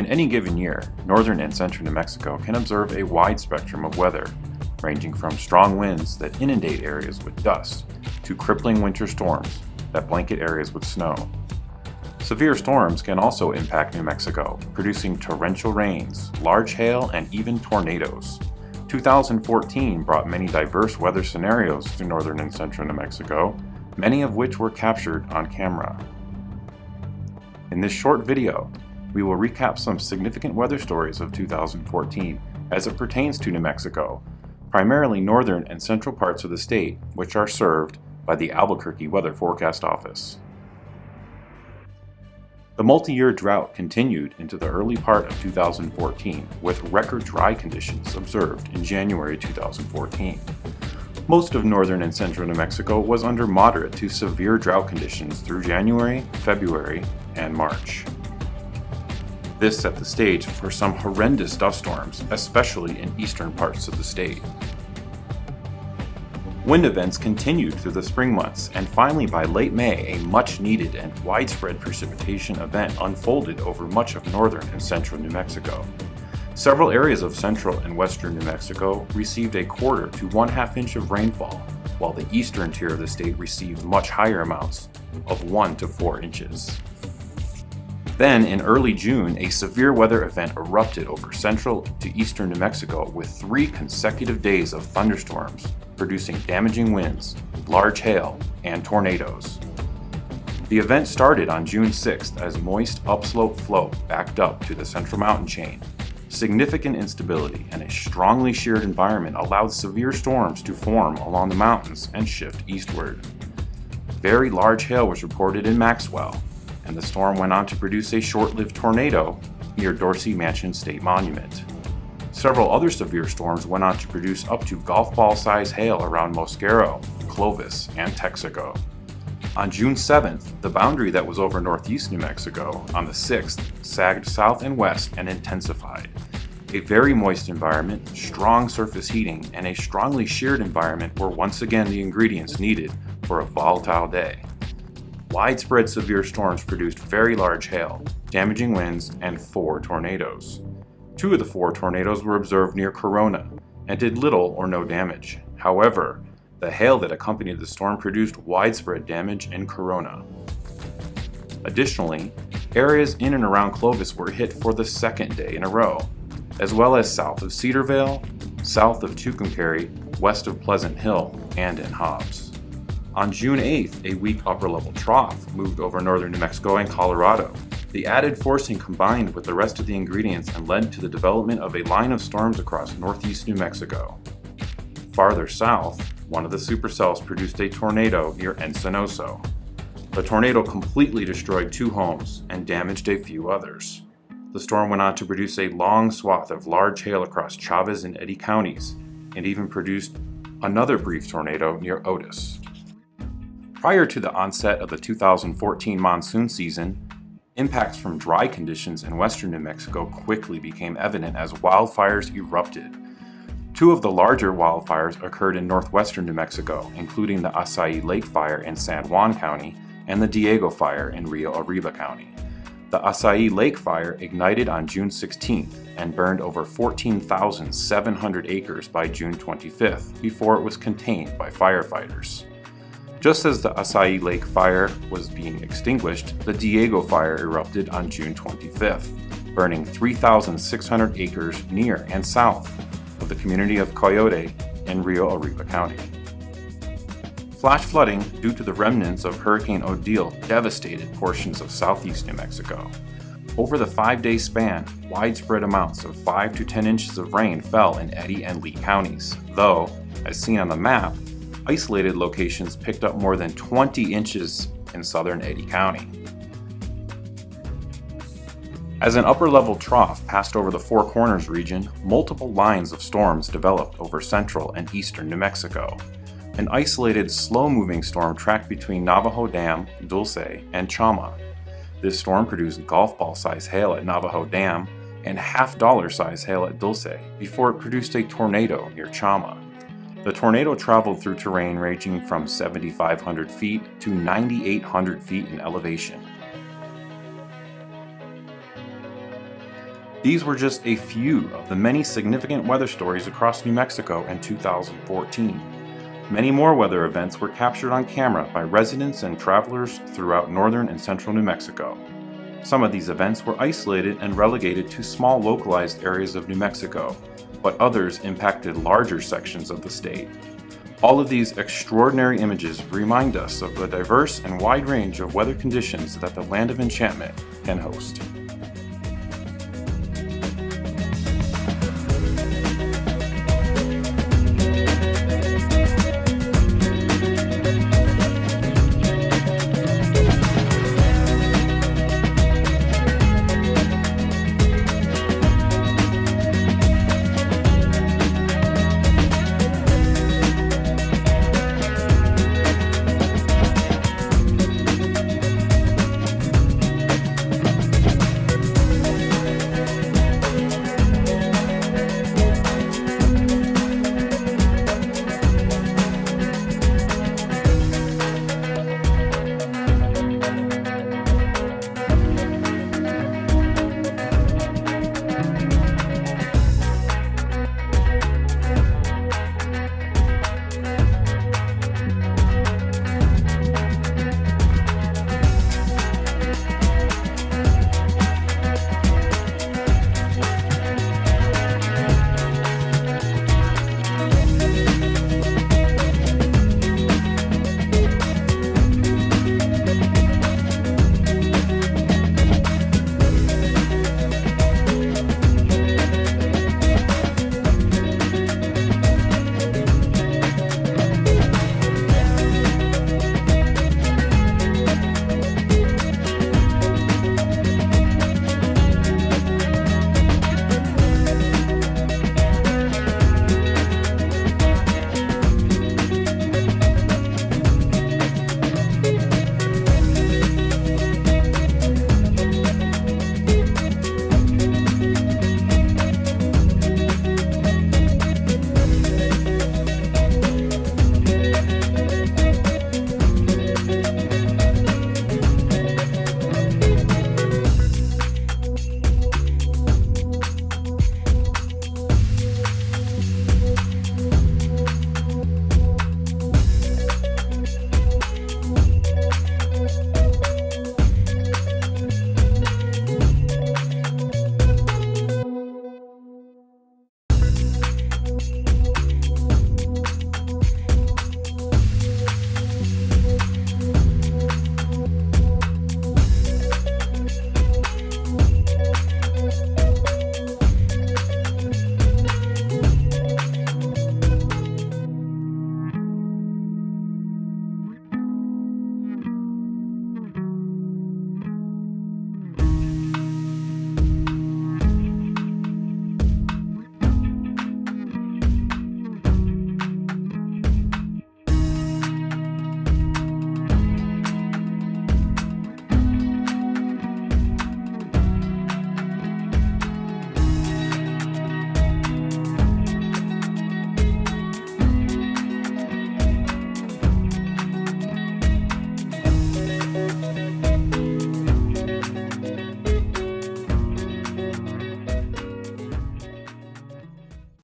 any given year, northern and central New Mexico can observe a wide spectrum of weather, ranging from strong winds that inundate areas with dust to crippling winter storms that blanket areas with snow. Severe storms can also impact New Mexico, producing torrential rains, large hail, and even tornadoes. 2014 brought many diverse weather scenarios to northern and central New Mexico, many of which were captured on camera. In this short video, we will recap some significant weather stories of 2014 as it pertains to New Mexico, primarily northern and central parts of the state, which are served by the Albuquerque Weather Forecast Office. The multi-year drought continued into the early part of 2014, with record dry conditions observed in January 2014. Most of northern and central New Mexico was under moderate to severe drought conditions through January, February, and March. This set the stage for some horrendous dust storms, especially in eastern parts of the state. Wind events continued through the spring months, and finally by late May, a much-needed and widespread precipitation event unfolded over much of northern and central New Mexico. Several areas of central and western New Mexico received a quarter to 1/2 inch of rainfall, while the eastern tier of the state received much higher amounts of 1 to 4 inches. Then, in early June, a severe weather event erupted over central to eastern New Mexico with 3 consecutive days of thunderstorms, producing damaging winds, large hail, and tornadoes. The event started on June 6th as moist upslope flow backed up to the central mountain chain. Significant instability and a strongly sheared environment allowed severe storms to form along the mountains and shift eastward. Very large hail was reported in Maxwell, and the storm went on to produce a short-lived tornado near Dorsey Mansion State Monument. Several other severe storms went on to produce up to golf ball-size hail around Mosquero, Clovis, and Texaco. On June 7th, the boundary that was over northeast New Mexico on the 6th sagged south and west and intensified. A very moist environment, strong surface heating, and a strongly sheared environment were once again the ingredients needed for a volatile day. Widespread severe storms produced very large hail, damaging winds, and 4 tornadoes. 2 of the 4 tornadoes were observed near Corona and did little or no damage. However, the hail that accompanied the storm produced widespread damage in Corona. Additionally, areas in and around Clovis were hit for the 2nd day in a row, as well as south of Cedarvale, south of Tucumcari, west of Pleasant Hill, and in Hobbs. On June 8th, a weak upper-level trough moved over northern New Mexico and Colorado. The added forcing combined with the rest of the ingredients and led to the development of a line of storms across northeast New Mexico. Farther south, one of the supercells produced a tornado near Encinoso. The tornado completely destroyed 2 homes and damaged a few others. The storm went on to produce a long swath of large hail across Chavez and Eddy counties, and even produced another brief tornado near Otis. Prior to the onset of the 2014 monsoon season, impacts from dry conditions in western New Mexico quickly became evident as wildfires erupted. 2 of the larger wildfires occurred in northwestern New Mexico, including the Acai Lake Fire in San Juan County and the Diego Fire in Rio Arriba County. The Acai Lake Fire ignited on June 16th and burned over 14,700 acres by June 25th before it was contained by firefighters. Just as the Acai Lake Fire was being extinguished, the Diego Fire erupted on June 25th, burning 3,600 acres near and south of the community of Coyote in Rio Arriba County. Flash flooding due to the remnants of Hurricane Odile devastated portions of southeast New Mexico. Over the 5-day span, widespread amounts of 5 to 10 inches of rain fell in Eddy and Lee counties, though, as seen on the map, isolated locations picked up more than 20 inches in southern Eddy County. As an upper-level trough passed over the Four Corners region, multiple lines of storms developed over central and eastern New Mexico. An isolated, slow-moving storm tracked between Navajo Dam, Dulce, and Chama. This storm produced golf ball-size hail at Navajo Dam and half-dollar-size hail at Dulce before it produced a tornado near Chama. The tornado traveled through terrain ranging from 7,500 feet to 9,800 feet in elevation. These were just a few of the many significant weather stories across New Mexico in 2014. Many more weather events were captured on camera by residents and travelers throughout northern and central New Mexico. Some of these events were isolated and relegated to small localized areas of New Mexico, but others impacted larger sections of the state. All of these extraordinary images remind us of the diverse and wide range of weather conditions that the Land of Enchantment can host.